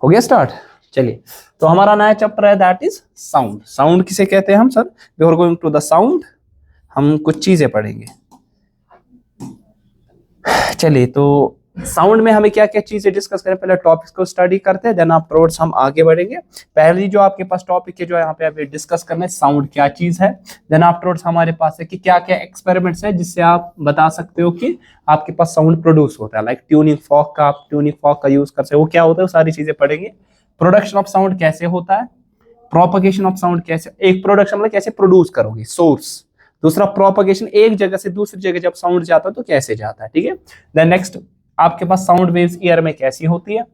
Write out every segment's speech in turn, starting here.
हो गया स्टार्ट। चलिए, तो हमारा नया चैप्टर है दैट इज साउंड। साउंड किसे कहते हैं हम sir? Before going to the sound हम कुछ चीजें पढ़ेंगे। चलिए, तो साउंड में हमें क्या क्या चीजें डिस्कस करें, पहले टॉपिक्स को स्टडी करते हैं, देन आफ्टरवर्ड्स हम आगे बढ़ेंगे। पहली जो आपके पास टॉपिक है जो यहाँ पे अभी डिस्कस करना है, साउंड क्या चीज है। देन आफ्टरवर्ड्स हमारे पास है कि क्या क्या एक्सपेरिमेंट्स है जिससे आप बता सकते हो कि आपके पास साउंड प्रोड्यूस होता है। लाइक ट्यूनिंग फॉर्क का, आप ट्यूनिंग फॉर्क का यूज कर सकते हो, वो क्या होता है वो सारी चीजें पढ़ेंगे। प्रोडक्शन ऑफ साउंड कैसे होता है, प्रोपगेशन ऑफ साउंड कैसे, एक प्रोडक्शन मतलब कैसे प्रोड्यूस करोगे, सोर्स। दूसरा प्रोपगेशन, एक जगह से दूसरी जगह जब साउंड जाता है तो कैसे जाता है, ठीक है। देन नेक्स्ट आपके पास साउंड वेव्स ईयर में कैसी होती है।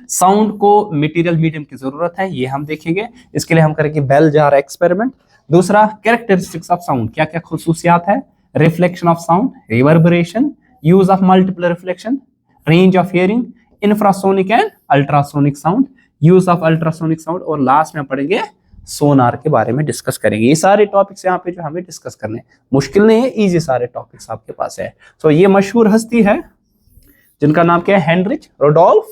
साउंड को मटेरियल मीडियम की जरूरत है, ये हम देखेंगे। इसके लिए हम करेंगे बेल जार एक्सपेरिमेंट। दूसरा कैरेक्टरिस्टिक्स ऑफ साउंड, क्या क्या खुसूसियात है। Reflection of sound, reverberation, use of multiple reflection, range of hearing, infrasonic and ultrasonic sound, use of ultrasonic sound, और लास्ट में पढ़ेंगे सोनार के बारे में डिस्कस करेंगे। ये सारे टॉपिक्स यहाँ पे जो हमें डिस्कस करने हैं, मुश्किल नहीं है, इजी सारे टॉपिक्स आपके पास है। तो ये मशहूर हस्ती है जिनका नाम क्या है, हेनरिच रुडोल्फ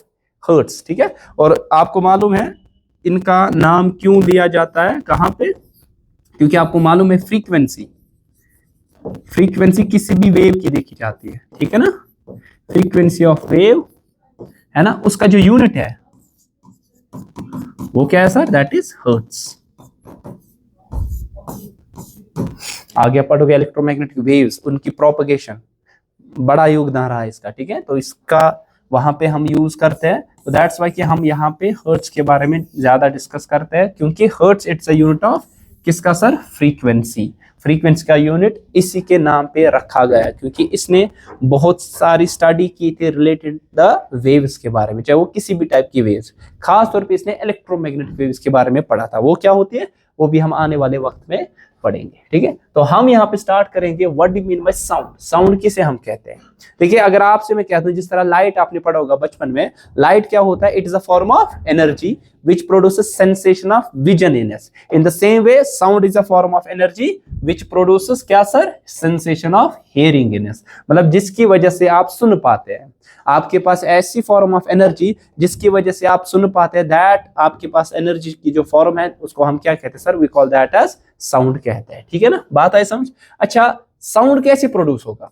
हर्ट्ज, ठीक है। और आपको मालूम है इनका नाम क्यों लिया जाता है, कहां पे, क्योंकि आपको मालूम है फ्रीक्वेंसी किसी भी वेव की देखी जाती है, ठीक है ना। फ्रीक्वेंसी ऑफ वेव है ना, उसका जो यूनिट है वो क्या है सर, दैट इज हर्ट्ज। आगे पढ़ोगे इलेक्ट्रोमैग्नेटिक वेव्स, उनकी प्रोपगेशन, बड़ा योगदान रहा है इसका, ठीक है। तो इसका वहां पे हम यूज करते हैं, तो दैट्स वाई कि हम यहाँ पे हर्ट्ज के बारे में ज्यादा डिस्कस करते हैं, क्योंकि hertz it's a unit of किसका सर, फ्रीक्वेंसी। फ्रीक्वेंसी का यूनिट इसी के नाम पे रखा गया है, क्योंकि इसने बहुत सारी स्टडी की थी रिलेटेड द वेव्स के बारे में, चाहे वो किसी भी टाइप की वेव्स। खास तौर पे इसने इलेक्ट्रोमैग्नेटिक वेव्स के बारे में पढ़ा था, वो क्या होती है वो भी हम आने वाले वक्त में पढ़ेंगे, ठीक है। तो हम यहाँ पे स्टार्ट करेंगे what do mean by sound. Sound किसे हम कहते हैं। देखिए, अगर आपसे मैं कहता हूँ, जिस तरह लाइट आपने पढ़ा होगा बचपन में, लाइट क्या होता है, it is a form of energy which produces sensation of vision in us. In the same way, sound is a form of energy which produces क्या sir, sensation of hearing in us. मतलब जिसकी वजह से आप सुन पाते हैं। आपके पास ऐसी फॉर्म ऑफ एनर्जी जिसकी वजह से आप सुन पाते हैं, दैट आपके पास एनर्जी की जो फॉर्म है उसको हम क्या कहते हैं sir, we call that as sound कहते हैं, ठीक है ना। बात आई समझ। अच्छा, साउंड कैसे प्रोड्यूस होगा,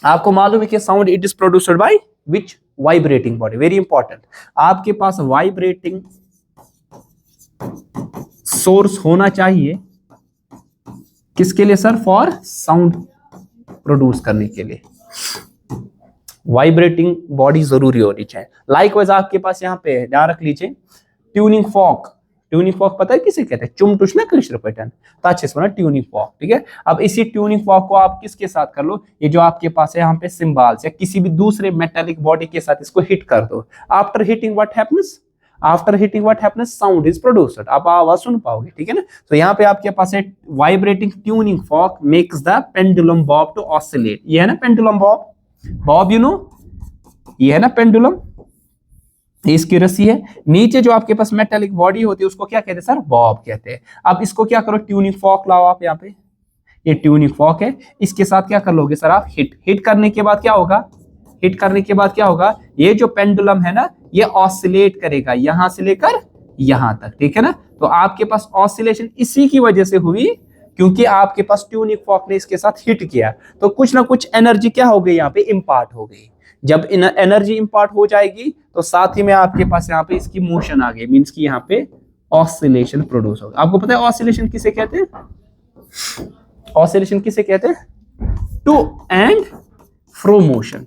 आपको मालूम है कि sound it is produced by which, vibrating body. Very important, आपके पास वाइब्रेटिंग सोर्स होना चाहिए, किसके लिए सर, फॉर साउंड प्रोड्यूस करने के लिए वाइब्रेटिंग बॉडी जरूरी होनी चाहिए। लाइकवाइज आपके पास यहाँ पे ध्यान रख लीजिए, ट्यूनिंग फॉर्क। ट्यूनिंग फॉर्क पता है किसे कहते हैं, चुमटुश ना कृष्ण पैटर्न, तो अच्छे से बना ट्यूनिंग फॉर्क, ठीक है। अब इसी ट्यूनिंग फॉर्क को आप किसके साथ कर लो, ये जो आपके पास है यहाँ पे सिंबल्स या किसी भी दूसरे मेटालिक बॉडी के साथ इसको हिट कर दो। After hitting what happens, after hitting what happens, sound is produced, आप आवाज सुन पाओगे, ठीक है ना। तो यहाँ पे आपके पास है vibrating tuning fork makes the pendulum bob to oscillate. ये है ना pendulum bob, bob you know, ये है ना पेंडुलम, इसकी रस्सी है। नीचे जो आपके पास मेटालिक बॉडी होती है उसको क्या कहते हैं सर, बॉब कहते हैं। अब इसको क्या करो, ट्यूनिंग फॉर्क लाओ आप यहाँ पे, ये ट्यूनिंग फॉर्क है, इसके साथ क्या कर लोगे सर आप, हिट करने के बाद क्या होगा, हिट करने के बाद क्या होगा, ये जो पेंडुलम है ना ये ऑसिलेट करेगा यहां से लेकर यहां तक, ठीक है ना। तो आपके पास ऑसिलेशन इसी की वजह से हुई, क्योंकि आपके पास ट्यूनिंग फॉर्क ने इसके साथ हिट किया, तो कुछ ना कुछ एनर्जी क्या हो गई यहाँ पे, इम्पार्ट हो गई। जब एनर्जी इम्पार्ट हो जाएगी तो साथ ही में आपके पास यहाँ पे इसकी मोशन आ गई, मीन्स की यहाँ पे ऑसिलेशन प्रोड्यूस होगा। आपको पता है ऑसिलेशन किसे कहते हैं, ऑसिलेशन किसे कहते हैं, to and fro motion,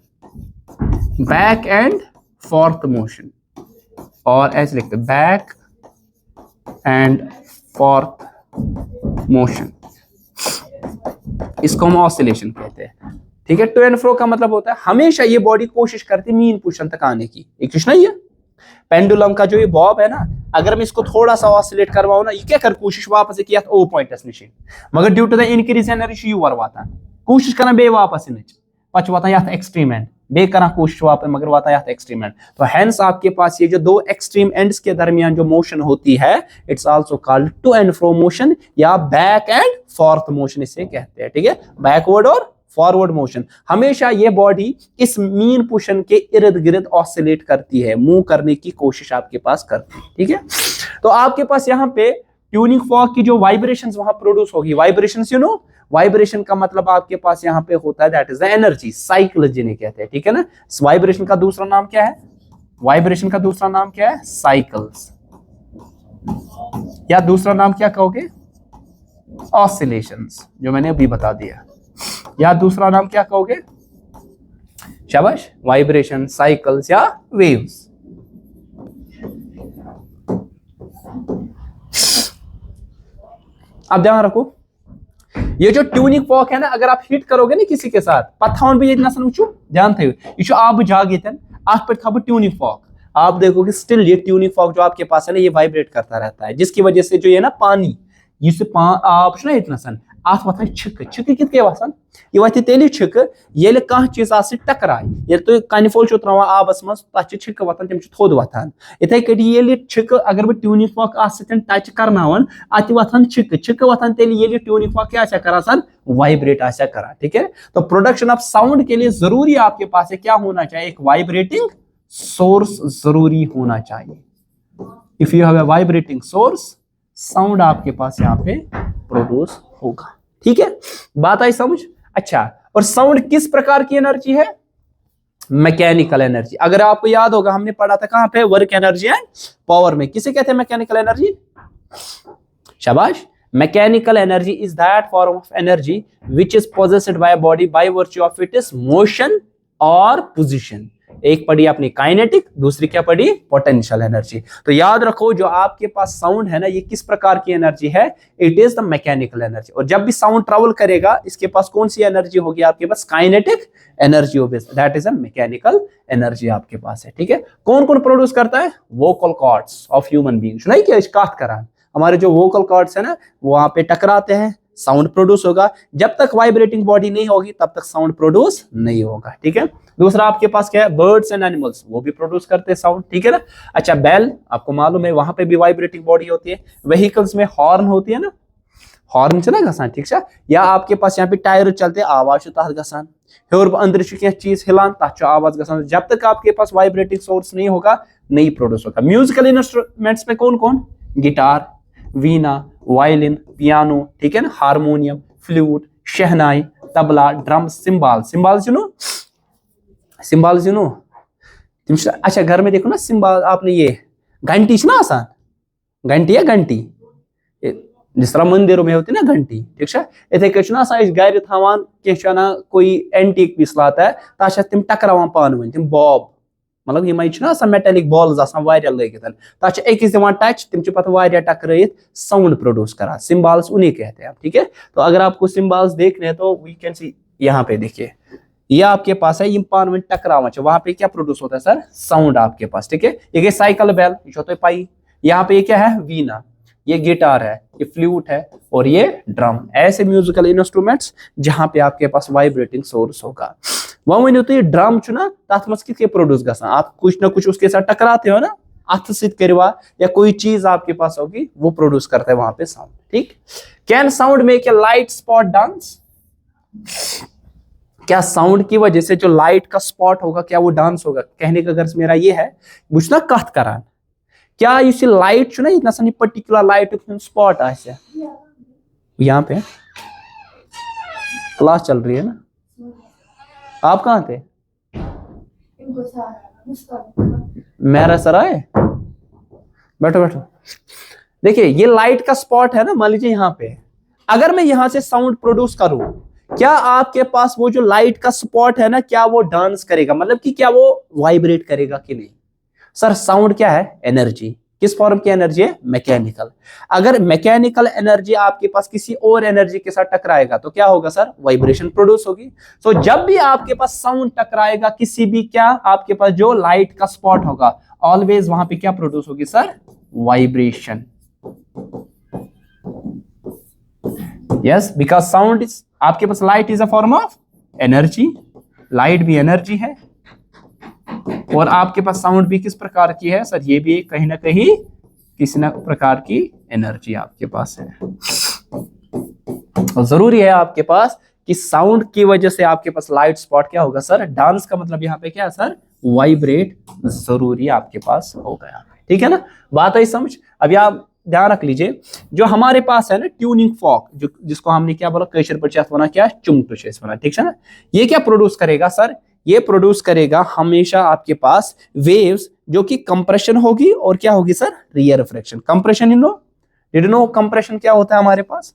back and forth motion, और ऐसे लिखते हैं बैक एंड फोर्थ मोशन, इसको हम ऑसिलेशन कहते हैं, ठीक है। टू एंड फ्रो का मतलब होता है हमेशा ये बॉडी कोशिश करती है मीन पोजीशन तक आने की। एक कृष्णा, ये पेंडुलम का जो ये बॉब है ना, अगर मैं इसको थोड़ा सा ऑसिलेट करवाऊं ना, ये क्या कर कोशिश वापस किया ओ पॉइंट निश्चित, मगर due to the increase energy you वाता कोशिश करना बे वापस पच वाता या एक्सट्रीम एंड बे करा कोशिश वापस मगर वाता या एक्सट्रीम एंड। तो हेंस आपके पास ये जो दो एक्सट्रीम एंड्स के दरमियान जो मोशन होती है, it's also called to and fro motion या बैक एंड फोर्थ मोशन इसे कहते हैं, ठीक है, बैकवर्ड और फॉरवर्ड मोशन, हमेशा ये बॉडी इस मीन पोजीशन के इर्द गिर्द ऑसिलेट करती है, मूव करने की कोशिश आपके पास करती है, ठीक है। तो आपके पास यहाँ पे ट्यूनिंग फॉर्क की जो वाइब्रेशंस वहां प्रोड्यूस होगी, वाइब्रेशंस यू नो, वाइब्रेशन का मतलब आपके पास यहाँ पे होता है that is the energy, cycle जिन्हें कहते हैं, ठीक है ना। वाइब्रेशन का दूसरा नाम क्या है, वाइब्रेशन का दूसरा नाम क्या है, साइकिल्स, या दूसरा नाम क्या कहोगे, ऑसिलेशंस, जो मैंने अभी बता दिया, या दूसरा नाम क्या कहोगे, शाबाश, वाइब्रेशन, साइकिल्स या वेव्स। अब ध्यान रखो, ये जो ट्यूनिंग फॉर्क है ना, अगर आप हिट करोगे ना किसी के साथ, पत्थावन भी इतना सन ध्यान थे, ये आप जागितन आप पे खबर ट्यूनिंग फॉर्क, आप देखोगे स्टिल ये ट्यूनिंग फॉर्क जो आपके पास है ना, ये वाइब्रेट करता रहता है, जिसकी वजह से जो ये ना पानी, ये आप ना इतना सन आप वथान छिक छिक कित वसान, ये वथ तेल छिक ये कह चीज टकराए, ये तुम कन फोल त्रावान आबस मज तथ छिक वथान, तम थोद वथान, इथे कटी छिक अगर बह ट्यूनिंग फॉर्क टच करनावन अत वथान छिक छिक वथान तेल ट्यूनिंग फॉर्क क्या करा सर, वाइब्रेट करा, ठीक है। तो प्रोडक्शन ऑफ साउंड के लिए जरूरी आपके पास है क्या होना चाहिए, एक वाइब्रेटिंग सोर्स जरूरी होना चाहिए। If you have a vibrating source, sound आपके पास यहाँ पे प्रोड्यूस होगा, ठीक है, बात आई समझ। अच्छा, और साउंड किस प्रकार की एनर्जी है, मैकेनिकल एनर्जी। अगर आपको याद होगा हमने पढ़ा था कहां पे, वर्क एनर्जी एंड पावर में, किसे कहते हैं मैकेनिकल एनर्जी, शाबाश। Mechanical energy is that form of energy which is possessed by body by virtue of its motion और पोजीशन। एक पढ़ी अपनी काइनेटिक, दूसरी क्या पढ़ी, पोटेंशियल एनर्जी। तो याद रखो जो आपके पास साउंड है ना, ये किस प्रकार की एनर्जी है, it is the mechanical energy. और जब भी साउंड ट्रेवल करेगा इसके पास कौन सी एनर्जी होगी, आपके पास काइनेटिक एनर्जी होगी, that is a mechanical energy आपके पास है, ठीक है। कौन कौन प्रोड्यूस करता है, vocal cords of human being, सुनाई क्या इश्कात करा, हमारे जो वोकल कॉर्ड्स है ना वहां पे टकराते हैं, साउंड प्रोड्यूस होगा। जब तक वाइब्रेटिंग बॉडी नहीं होगी तब तक साउंड प्रोड्यूस नहीं होगा, ठीक है। दूसरा आपके पास क्या है, बर्ड्स एंड एनिमल्स, वो भी प्रोड्यूस करते हैं साउंड, ठीक है ना। अच्छा, बैल आपको मालूम है वहां पे भी वाइब्रेटिंग बॉडी होती है। व्हीकल्स में हॉर्न होती है ना, हॉर्न चला गसान, ठीक है, या आपके पास यहाँ पे टायर चलते आवाज तथ गसान, हेर अंदर चीज हिलान तथ आवाज गसान। जब तक आपके पास वाइब्रेटिंग सोर्स नहीं होगा नहीं प्रोड्यूस होगा। म्यूजिकल इंस्ट्रूमेंट्स में कौन कौन, गिटार, वीणा, वायलिन, पियानो, ठीक है ना, harmonium, flute, shehnai, tabla, drum, cymbal, cymbals you know, cymbals you know. अच्छा, घर में देखो ना सिंबाल, आपने ये घंटी ना आसान, घंटी या घंटी जिस तरह मंदिरों में होती है ना घंटी, ठीक है, इथे कह गर थान क्या कोई एंटीक पीस लाता है तथा तम टकरावान पान वन, तम बॉब, मतलब ये मेटेलिक बॉल्स लगित तथा अकिस दिवान टच, तम पे टकराइट साउंड प्रोड्यूस करा, सिंबाल्स उन्हें कहते हैं, ठीक है। तो अगर आपको सिंबाल्स देखने हैं तो वी कैन सी, यहाँ पे देखिए ये आपके पास है, पान वन टकरावा, वहां पे क्या प्रोड्यूस होता है सर, साउंड आपके पास, ठीक है। ये साइकिल बेल तो पाई, यहाँ पे ये क्या है, वीणा, ये गिटार है, ये फ्लूट है, और ये ड्रम। ऐसे म्यूजिकल इंस्ट्रूमेंट्स जहां पे आपके पास वाइब्रेटिंग सोर्स होगा। वह वन तो ये ड्रम ना तथ मज कि प्रोड्यूस गसान, आप कुछ ना कुछ उसके साथ टकराते हो ना, अथ करवा या कोई चीज आपके पास होगी वो प्रोड्यूस करता है वहां पे साउंड, ठीक। Can sound make a light spot dance, क्या साउंड की वजह से जो लाइट का स्पॉट होगा क्या वो डांस होगा। कहने का गर्ज मेरा ये है, बुझना कथ करान, क्या ये लाइट ना इतना सा पर्टिकुलर लाइट स्पॉट आ, यहाँ पे क्लास चल रही है ना, आप कहाँ थे, मेरा सर आए, बैठो बैठो। देखिए ये लाइट का स्पॉट है ना, मान लीजिए यहाँ पे अगर मैं यहाँ से साउंड प्रोड्यूस करूं, क्या आपके पास वो जो लाइट का स्पॉट है ना, क्या वो डांस करेगा, मतलब कि क्या वो वाइब्रेट करेगा कि नहीं। सर साउंड क्या है, एनर्जी, किस फॉर्म की एनर्जी है, मैकेनिकल। अगर मैकेनिकल एनर्जी आपके पास किसी और एनर्जी के साथ टकराएगा तो क्या होगा सर, वाइब्रेशन प्रोड्यूस होगी। तो जब भी आपके पास साउंड टकराएगा किसी भी, क्या आपके पास जो लाइट का स्पॉट होगा ऑलवेज वहां पे क्या प्रोड्यूस होगी sir, vibration. Yes, because sound is, आपके पास light is a form of energy, light भी एनर्जी है, और आपके पास साउंड भी किस प्रकार की है सर, ये भी कहीं ना कहीं किसी न प्रकार की एनर्जी आपके पास है। और जरूरी है आपके पास कि साउंड की वजह से आपके पास लाइट स्पॉट क्या होगा सर, डांस का मतलब यहाँ पे क्या है सर, वाइब्रेट जरूरी आपके पास होगा यहाँ पे, ठीक है ना, बात आई समझ। अब आप ध्यान रख लीजिए, जो हमारे पास है ना ट्यूनिंग फॉक, जो जिसको हमने क्या बोला, कैशर परचेस बना, क्या चुमटुशेस बना, ठीक है ना, ये क्या प्रोड्यूस करेगा सर, ये प्रोड्यूस करेगा हमेशा आपके पास वेव्स जो कि कंप्रेशन होगी और क्या होगी sir, rarefaction. Compression in no, did no compression क्या होता है हमारे पास।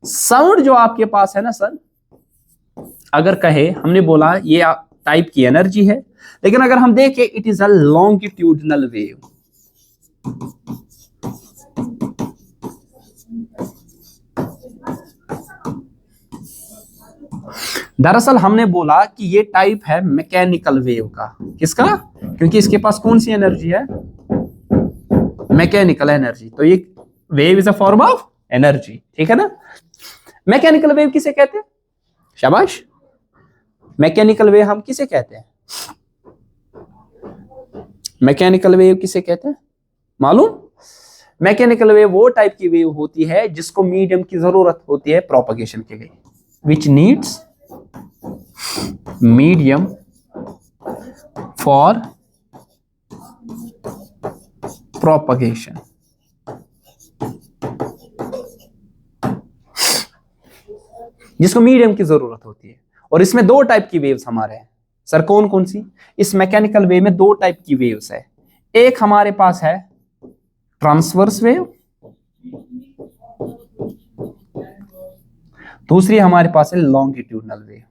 साउंड जो आपके पास है ना सर, अगर कहे, हमने बोला ये टाइप की एनर्जी है, लेकिन अगर हम देखें it is a longitudinal wave. दरअसल हमने बोला कि ये टाइप है मैकेनिकल वेव का, किसका, क्योंकि इसके पास कौन सी एनर्जी है, मैकेनिकल एनर्जी, तो ये wave is a form of energy, ठीक है ना। मैकेनिकल वेव किसे कहते हैं, शाबाश, मैकेनिकल वेव हम किसे कहते हैं, मैकेनिकल वेव किसे कहते हैं मालूम। मैकेनिकल वेव वो टाइप की वेव होती है जिसको मीडियम की जरूरत होती है प्रोपगेशन के लिए, which needs medium for propagation. जिसको मीडियम की जरूरत होती है, और इसमें दो टाइप की वेव्स हमारे हैं सर, कौन कौन सी, इस मैकेनिकल वेव में दो टाइप की वेव्स है, एक हमारे पास है ट्रांसवर्स वेव, दूसरी हमारे पास है लॉन्गिट्यूडनल वेव।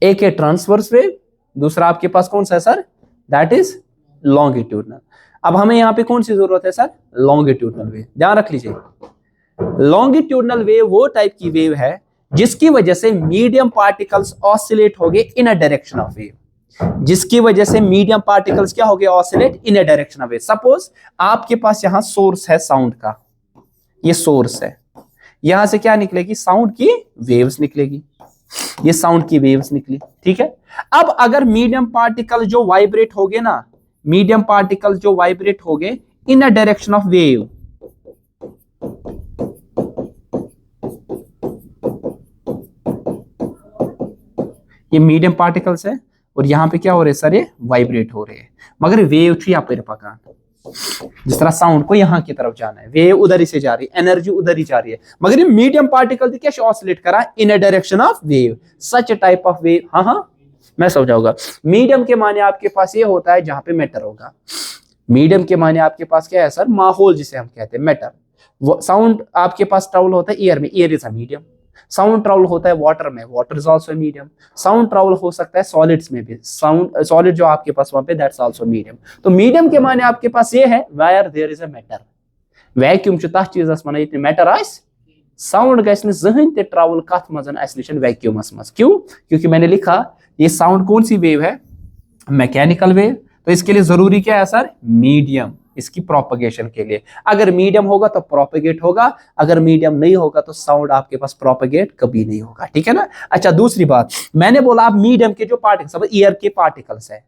एक है ट्रांसवर्स वेव, दूसरा आपके पास कौन सा है सर, दैट इज लॉन्गिट्यूडनल। अब हमें यहां पे कौन सी जरूरत है सर, लॉन्गिट्यूडनल वेव, ध्यान रख लीजिए। लॉन्गिट्यूडनल वेव वो टाइप की वेव है जिसकी वजह से मीडियम पार्टिकल्स ऑसिलेट हो गए इन अ डायरेक्शन ऑफ वेव, जिसकी वजह से मीडियम पार्टिकल्स क्या हो गए, oscillate in a direction of wave. Suppose आपके पास यहां सोर्स है साउंड का, ये सोर्स है, यहां से क्या निकलेगी, साउंड की वेव्स निकलेगी, ये साउंड की वेव्स निकली, ठीक है। अब अगर मीडियम पार्टिकल जो वाइब्रेट हो गए ना, मीडियम पार्टिकल जो वाइब्रेट हो गए इन अ डायरेक्शन ऑफ वेव, ये मीडियम पार्टिकल्स है और यहां पे क्या हो रहे हैं सर, ये वाइब्रेट हो रहे हैं, मगर वेव थी आप पका, जिस तरह साउंड को यहां की तरफ जाना है, वेव उधर ही से जा रही है, एनर्जी उधर ही जा रही है, मगर ये मीडियम पार्टिकल क्या ऑसिलेट करा in a direction of wave, such type of wave. हाँ हाँ मैं समझाऊंगा। मीडियम के माने आपके पास ये होता है जहां पे मैटर होगा, मीडियम के माने आपके पास क्या है सर, माहौल जिसे हम कहते हैं, मैटर। साउंड आपके पास ट्रैवल होता है एयर में, air is a medium. Sound travel होता है वाटर में, water is also medium. Sound travel हो सकता है सॉलिड्स में भी, साउंड सॉलिड जो आपके पास वहां पे, दैट्स आल्सो मीडियम। तो मीडियम के माने आपके पास ये है where there is a matter, vacuum च तथ चीजस मन ये मैटर आस, साउंड गस जहन ते ट्रैवल कथ मजन अस निश वैक्यूमस मज। क्यों, क्योंकि मैंने लिखा ये साउंड कौन सी वेव है, मैकेनिकल वेव, तो इसके लिए जरूरी क्या है सर, मीडियम, इसकी प्रोपगेशन के लिए। अगर मीडियम होगा तो प्रोपगेट होगा, अगर मीडियम नहीं होगा तो साउंड आपके पास प्रोपगेट कभी नहीं होगा, ठीक है ना। अच्छा दूसरी बात, मैंने बोला आप मीडियम के जो पार्टिकल्स, ईयर के पार्टिकल्स है,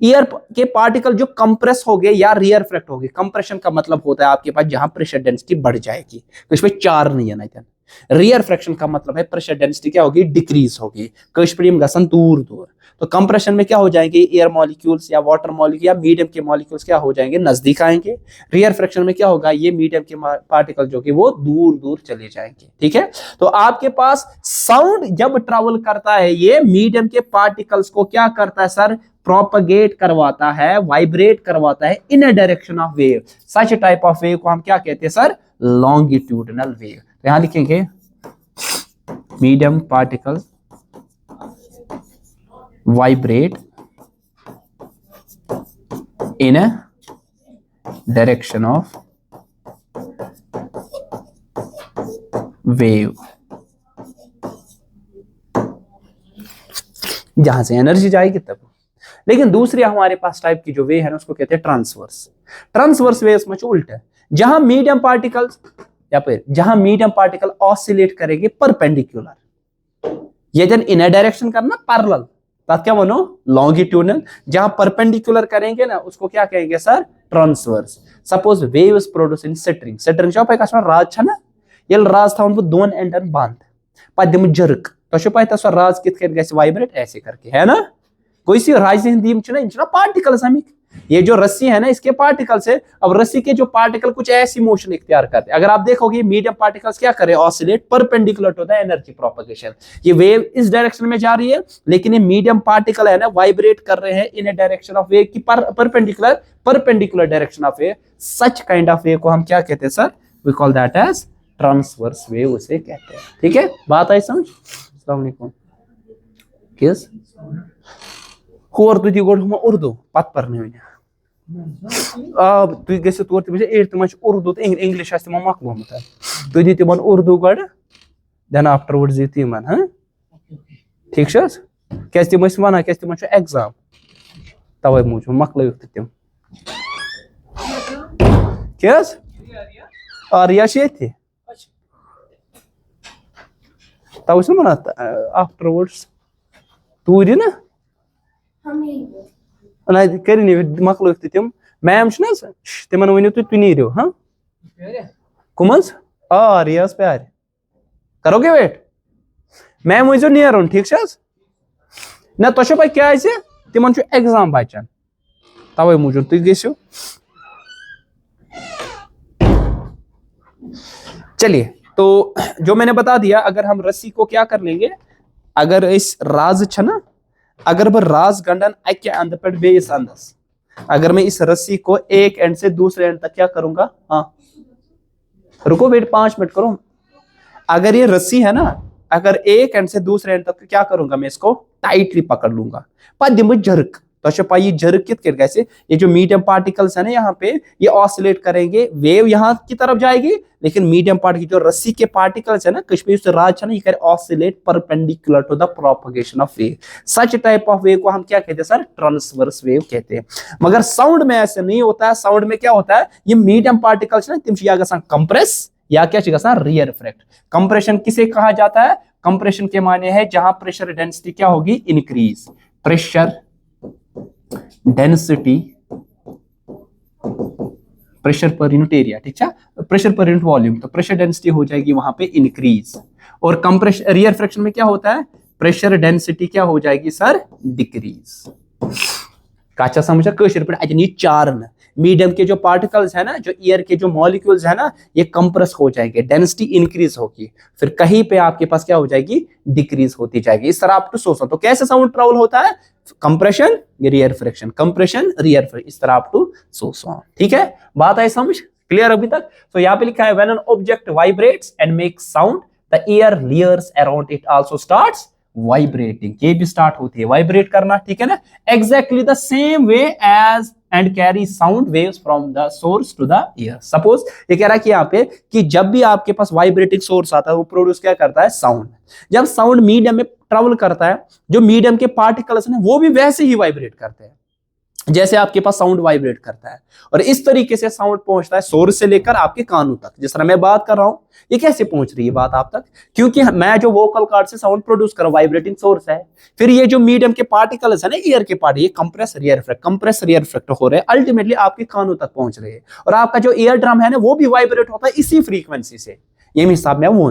ईयर के पार्टिकल जो कंप्रेस हो गए या रिफ्रैक्ट हो गए, कंप्रेशन का मतलब होता है आपके पास जहां प्रेशर डेंसिटी बढ़ जाएगी, तो इसमें चार नहीं है ना। रिफ्रैक्शन का मतलब है प्रेशर डेंसिटी क्या होगी, डिक्रीज होगी, कश्मीर गसन दूर दूर। तो कंप्रेशन में क्या हो जाएंगे, एयर मॉलिक्यूल्स या वाटर मॉलिक्यूल या मीडियम के मॉलिक्यूल्स क्या हो जाएंगे, नजदीक आएंगे। रिफ्रैक्शन में क्या होगा, ये मीडियम के पार्टिकल जो कि वो दूर दूर चले जाएंगे, ठीक है। तो आपके पास साउंड जब ट्रैवल करता है, ये मीडियम के पार्टिकल्स को क्या करता है सर, प्रोपगेट करवाता है, वाइब्रेट करवाता है in a direction of wave. Such type of wave को हम क्या कहते हैं सर, लॉन्गिट्यूडनल वेव। तो यहां लिखेंगे medium particle vibrate in a direction of wave, जहां से एनर्जी जाएगी तब। लेकिन दूसरी हमारे पास टाइप की जो वे है ना, उसको कहते हैं ट्रांसवर्स। ट्रांसवर्स वेव्स में उल्टा है, जहां मीडियम पार्टिकल्स या फिर जहां मीडियम पार्टिकल ऑसिलेट करेंगे परपेंडिकुलर, ये जन इन अ डायरेक्शन करना पैरेलल, तब क्या बनो लॉन्गिट्यूडनल। जहां परपेंडिकुलर करेंगे ना, उसको क्या कहेंगे sir, transverse suppose waves produce in string string छो पय कसम राज छ ना यल राज थावन बु दोन एंडन बंद पत दिम जर्क तो पता सो राज कित गैस वाइब्रेट ऐसे करके है ना कोई सी राज हिंदी ना पार्टिकल्स हमें ये जो रस्सी है ना इसके पार्टिकल्स है अब रस्सी के जो पार्टिकल कुछ ऐसी मोशन इख्तियार करते हैं अगर आप देखोगे मीडियम पार्टिकल्स क्या करे oscillate perpendicular to the energy propagation ये वेव इस डायरेक्शन में जा रही है लेकिन ये मीडियम पार्टिकल है ना वाइब्रेट कर रहे हैं in a direction of wave की perpendicular direction of wave such kind of wave को हम क्या कहते हैं sir we call that as transverse wave उसे कहते हैं ठीक है बात आई समझ अस्सलाम वालेकुम किस कोर तुझी गोड हम उर्दू पत परने वन तु गो तोर तुम 8th मज उर्दू तो इंग्लिश तमो मकलुमत तु दी तिमन उर्दू गड देन आफ्टरवर्ड्स दी तिमन हाँ ठीक क्या तिम वन क्या तिमन एग्जाम तवे मूजूब मकल तिम क्या आर्या तवे वन आफ्टरवर्ड्स तूर ना कर मकल तिम मैम तिम वन तुम नीरो हाँ कम रियाज प्यार करोगे वेट मैम वो नेरन ठीक ना तो पे क्या तिमन एग्जाम बचान तवे मूजूब तुम गो चलिए तो जो मैंने बता दिया अगर हम रस्सी को क्या कर लेंगे अगर इस राज छ ना अगर बह राज गंडन अक्के अंद पे बेस अंदस अगर मैं इस रस्सी को एक एंड से दूसरे एंड तक क्या करूंगा हाँ रुको वेट 5 मिनट करो अगर ये रस्सी है ना अगर एक एंड से दूसरे एंड तक क्या करूंगा मैं इसको टाइटली पकड़ लूंगा पर दिम जर्क तो पाई जर्क कित कर कैसे ये जो मीडियम पार्टिकल्स है ना यहाँ पे ये ऑसिलेट करेंगे वेव यहाँ की तरफ जाएगी लेकिन मीडियम पार्ट की जो रस्सी के पार्टिकल्स है ना कश्मीर से राज है ना ये करे oscillate perpendicular to the propagation of wave such type of wave को हम क्या कहते हैं सर ट्रांसवर्स वेव कहते हैं मगर साउंड में ऐसे नहीं होता है साउंड में क्या होता है ये मीडियम पार्टिकल्स ना तिम कंप्रेस या क्या रिफ्रैक्ट कंप्रेशन किसे कहा जाता है कंप्रेशन के माने है जहां प्रेशर डेंसिटी क्या होगी increase pressure density pressure per unit area ठीक है प्रेशर पर यूनिट वॉल्यूम तो प्रेशर डेंसिटी हो जाएगी वहां पे इंक्रीज और कंप्रेशन रिफ्रैक्शन में क्या होता है प्रेशर डेंसिटी क्या हो जाएगी सर डिक्रीज काचा समझा कशर पे अजन ये चारन मीडियम के जो पार्टिकल्स है ना जो एयर के जो मॉलिक्यूल्स है ना ये कंप्रेस हो जाएंगे डेंसिटी इंक्रीज होगी फिर कहीं पे आपके पास क्या हो जाएगी डिक्रीज होती जाएगी इस तरह आप तो सोचो तो कैसे साउंड ट्रैवल होता है कंप्रेशन रिफ्रैक्शन कंप्रेशन रिफ्रैक्शन इस तरह आप टू सोचो ठीक है बात आई समझ क्लियर अभी तक तो यहाँ पे लिखा है when an object vibrates and makes sound the air layers around it also starts vibrating ये भी स्टार्ट होती है वाइब्रेट करना ठीक है ना exactly the same way as and carry sound waves from the source to the ear suppose ये कह रहा है कि यहाँ पे कि जब भी आपके पास वाइब्रेटिंग सोर्स आता है वो प्रोड्यूस क्या करता है साउंड जब साउंड मीडियम में ट्रेवल करता है जो मीडियम के पार्टिकल्स हैं वो भी वैसे ही वाइब्रेट करते हैं जैसे आपके पास साउंड वाइब्रेट करता है और इस तरीके से साउंड पहुंचता है सोर्स से लेकर आपके कानों तक जिस तरह मैं बात कर रहा हूं ये कैसे पहुंच रही है बात आप तक क्योंकि मैं जो वोकल कॉर्ड से साउंड प्रोड्यूस कर रहा हूं वाइब्रेटिंग सोर्स है फिर ये जो मीडियम के पार्टिकल्स है ना एयर के पार्ट ये कंप्रेस रिफ्रैक्ट हो रहे हैं अल्टीमेटली आपके कानों तक पहुंच रहे हैं और आपका जो ईयर ड्रम है ना वो भी वाइब्रेट होता है इसी फ्रीक्वेंसी से ये हिसाब में वो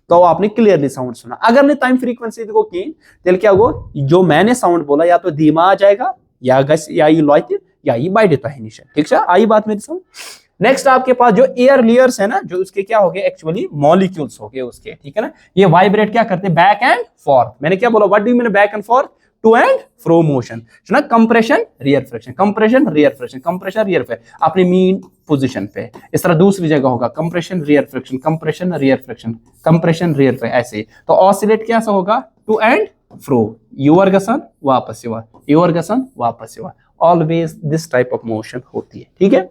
तो आपने क्लियरली साउंड सुना अगर नहीं टाइम फ्रीक्वेंसी को की तेल क्या होगा जो मैंने साउंड बोला या तो धीमा आ जाएगा या गस या ये लॉयते या ये बाइड देता है निशा ठीक है आई बात मेरी समझ नेक्स्ट आपके पास जो एयर लेयर्स है ना जो उसके क्या हो गए एक्चुअली मॉलिक्यूल्स हो गए उसके ठीक है ना ये वाइब्रेट क्या करते हैं बैक एंड फोर्थ मैंने क्या बोला what do you mean back and forth to and fro motion ना कंप्रेशन रिफ्रैक्शन अपने मीन पोजीशन पे इस तरह दूसरी जगह होगा कंप्रेशन रिफ्रैक्शन ऐसे तो ऑसिलेट कैसा होगा टू एंड फ्रो योर गसन वापस योर गसन वापस always this type of motion होती है ठीक है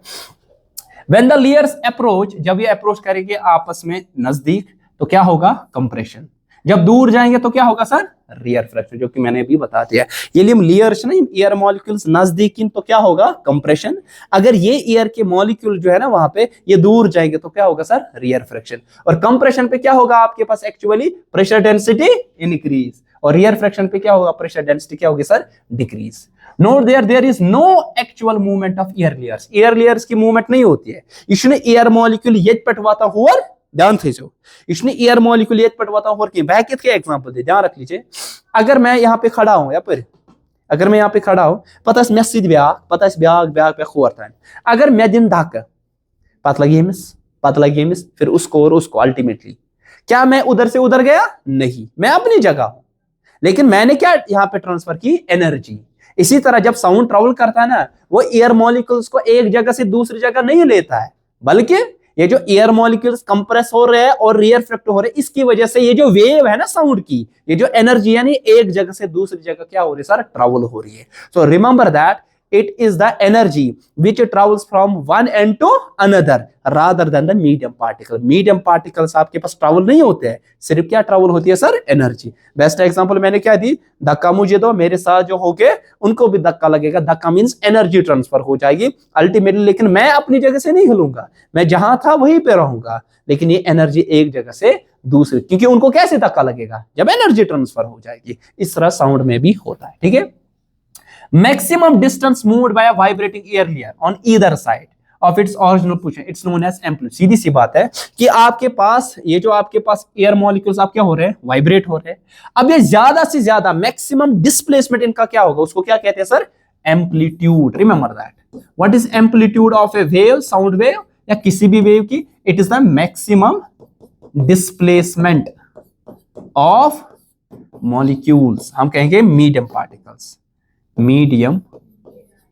व्हेन द लेयर्स अप्रोच जब ये अप्रोच करेंगे आपस में नजदीक तो क्या होगा कंप्रेशन जब दूर जाएंगे तो क्या होगा सर, रियर फ्रैक्शन, जो कि मैंने अभी बता दिया। ये लेयर्स ना एयर मॉलिक्यूल्स नजदीक तो क्या होगा, कंप्रेशन। अगर ये एयर के मॉलिक्यूल जो है ना वहां पे ये दूर जाएंगे तो क्या होगा सर, रियर फ्रैक्शन। और कंप्रेशन पे क्या होगा आपके पास एक्चुअली, प्रेशर डेंसिटी इंक्रीज, और रियर फ्रैक्शन पे क्या होगा, प्रेशर डेंसिटी क्या होगी sir, decrease. Note there is no actual movement of air layers, air layers की मूवमेंट नहीं होती है। इसने एयर मॉलिक्यूल येत पेटवाता हुआ, ध्यान थो, इसने एयर मॉलिक्यूल येत पेटवाता हुआ कि बैक के एग्जांपल दे, ध्यान रख लीजिए। अगर मैं यहाँ पे खड़ा हूं या फिर अगर मैं यहाँ पे खड़ा हूं, पता मे सद ब्याक पे खोर थान, अगर मैं दिन धक् पत लगे अमिस फिर उसको और उसको, अल्टीमेटली क्या मैं उधर से उधर गया, नहीं, मैं अपनी जगह हूं, लेकिन मैंने क्या यहाँ पे ट्रांसफर की, एनर्जी। इसी तरह जब साउंड ट्रेवल करता है ना, वो एयर मॉलिक्यूल्स को एक जगह से दूसरी जगह नहीं लेता है, बल्कि ये जो एयर मॉलिक्यूल्स कंप्रेस हो रहे हैं और रियरफ्रैक्ट हो रहे हैं, इसकी वजह से ये जो वेव है ना साउंड की, ये जो एनर्जी यानी एक जगह से दूसरी जगह क्या हो रही है सर, ट्रेवल हो रही है। So remember that it is the energy which travels from one end to another rather than the medium particle. medium particles आपके पास ट्रैवल नहीं होते हैं, सिर्फ क्या ट्रैवल होती है सर, एनर्जी। बेस्ट एग्जांपल मैंने क्या दी, धक्का मुझे दो, मेरे साथ जो हो गए उनको भी धक्का लगेगा, धक्का मींस एनर्जी ट्रांसफर हो जाएगी अल्टीमेटली, लेकिन मैं अपनी जगह से नहीं हिलूंगा, मैं जहां था वहीं पे रहूंगा, लेकिन ये एनर्जी एक जगह से दूसरी, क्योंकि उनको कैसे धक्का लगेगा, जब एनर्जी ट्रांसफर हो जाएगी। इस तरह साउंड में भी होता है, ठीक है। Maximum distance moved by a vibrating air layer on either side of its original position, it's known as amplitude। सीधी सी बात है कि आपके पास ये जो आपके पास एयर मॉलिक्यूल्स आप क्या हो रहे हैं, वाइब्रेट हो रहे हैं। अब ये ज्यादा से ज्यादा मैक्सिमम डिस्प्लेसमेंट इनका क्या होगा, उसको क्या कहते हैं sir, amplitude. Remember that, what is amplitude of A wave, sound wave या किसी भी वेव की, it is the maximum displacement of molecules, हम कहेंगे मीडियम पार्टिकल्स, मीडियम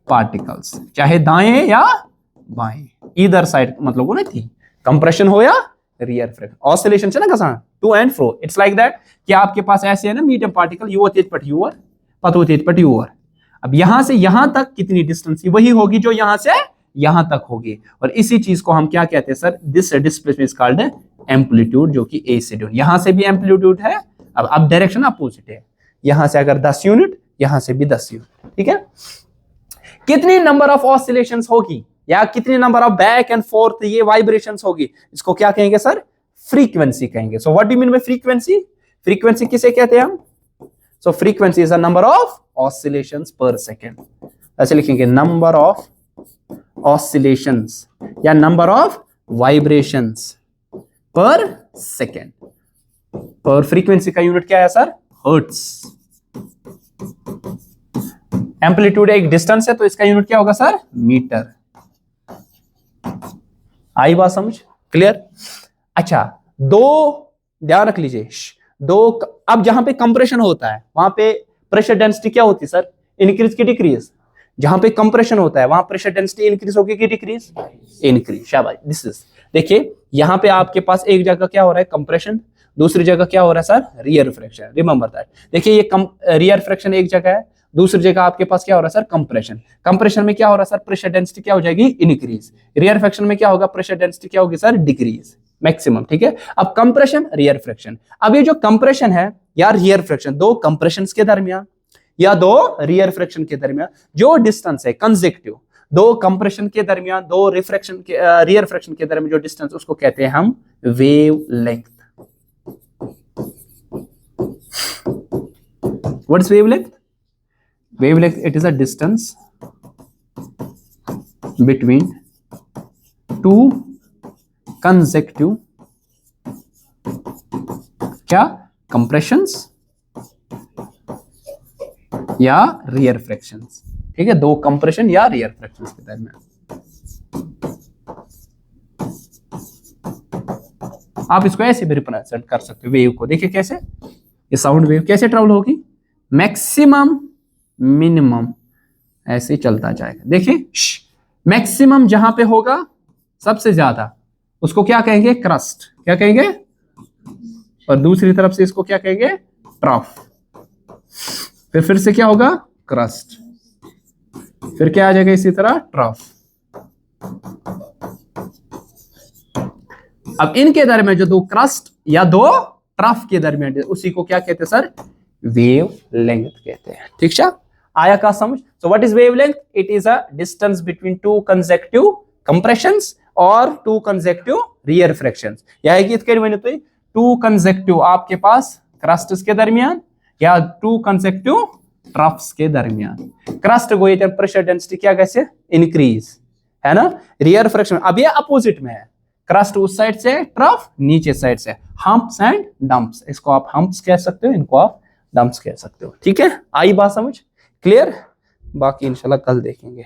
पार्टिकल्स, चाहे दाएं या बाएं, इधर साइड मतलब वो नहीं थी, कंप्रेशन हो या रियर फ्रैक्शन, ऑसिलेशन है ना कसा to and fro, it's like that कि आपके पास ऐसे है ना मीडियम पार्टिकल, यू तेज पट यूर, पतो तेज पट यूर। अब यहां से यहां तक कितनी डिस्टेंस, वही होगी जो यहां से यहां तक होगी, और इसी चीज को हम क्या कहते हैं sir, this displacement is called amplitude, जो कि ए से डी, यहां से भी एम्पलीट्यूड है, अब डायरेक्शन अपोजिट है, यहां से अगर 10 यूनिट, यहां से भी 10 यूनिट, ठीक है। कितनी नंबर ऑफ ऑसिलेशंस होगी या कितनी number of back and forth ये वाइब्रेशंस होगी, इसको क्या कहेंगे सर, फ्रीक्वेंसी कहेंगे। So what do you mean by frequency, frequency किसे कहते हैं हम, so frequency is the number of oscillations per second, ऐसे लिखेंगे नंबर ऑफ ऑसिलेशंस या number of vibrations per second, और फ्रीक्वेंसी का यूनिट क्या है सर, हर्ट्ज। एम्पलीट्यूड एक डिस्टेंस है तो इसका यूनिट क्या होगा सर, मीटर। आई बात समझ, क्लियर। अच्छा, दो ध्यान रख लीजिए, दो, अब जहां पे कंप्रेशन होता है वहां पे प्रेशर डेंसिटी क्या होती है सर, इंक्रीज की डिक्रीज, जहां पे कंप्रेशन होता है वहां प्रेशर डेंसिटी इंक्रीज होगी कि डिक्रीज, इंक्रीज, शाबाश। दिस इज, देखिए यहां पे आपके पास एक जगह क्या हो रहा है, कंप्रेशन, दूसरी जगह क्या हो रहा है sir, rear fraction. Remember that, देखिए ये रियर फ्रैक्शन एक जगह है, दूसरी जगह आपके पास क्या हो रहा है सर, कंप्रेशन। कंप्रेशन में क्या हो रहा है सर, प्रेशर डेंसिटी क्या हो जाएगी, इंक्रीज। रियर फ्रैक्शन में क्या होगा, प्रेशर डेंसिटी क्या होगी सर, डिक्रीज, मैक्सिमम, ठीक है। अब कंप्रेशन, रियर फ्रैक्शन, अब ये जो कंप्रेशन है या रियर फ्रैक्शन, दो कंप्रेशन के दरमियान या दो रियर फ्रैक्शन के दरमियान जो डिस्टेंस है कंसेक्टिव, दो कंप्रेशन के दरमियान, दो रिफ्रैक्शन के रियर फ्रैक्शन के दरमियान जो डिस्टेंस, उसको कहते हैं हम wave length. What is wavelength? Wavelength, it is a distance between two consecutive क्या compressions या rear fractions, ठीक है, दो compression या rear fractions के दरमियान। आप इसको ऐसे भी रिप्रेजेंट कर सकते हो वेव को, देखिए कैसे, ये साउंड वेव कैसे ट्रेवल होगी, मैक्सिमम मिनिमम ऐसे चलता जाएगा। देखिए मैक्सिमम जहां पे होगा सबसे ज्यादा, उसको क्या कहेंगे, क्रस्ट, क्या कहेंगे, और दूसरी तरफ से इसको क्या कहेंगे, ट्रफ। फिर से क्या होगा, क्रस्ट, फिर क्या आ जाएगा इसी तरह, ट्रफ। अब इनके दरमियान जो दो क्रस्ट या दो ट्रफ के दरमियान, उसी को क्या कहते हैं सर, वेव लेंथ कहते हैं। ठीक है, आया का समझ। So what is wave length? It is a distance between two consecutive compressions और टू कंसेक्टिव रियर फ्रैक्शंस। या है कि टू कंसेक्टिव आपके पास क्रस्ट्स के दरमियान या टू कंसेक्टिव ट्रफ्स के दरमियान। क्रस्ट को ये प्रेशर डेंसिटी क्या कैसे इंक्रीज है ना, रियर फ्रैक्शन अब ये अपोजिट में है, क्रस्ट उस साइड से, ट्रफ नीचे साइड से, हम्प्स एंड डंप्स, इसको आप हम्प्स कह सकते हो, इनको आप डंप्स कह सकते हो। ठीक है, आई बात समझ, क्लियर? बाकी इंशाल्लाह कल देखेंगे।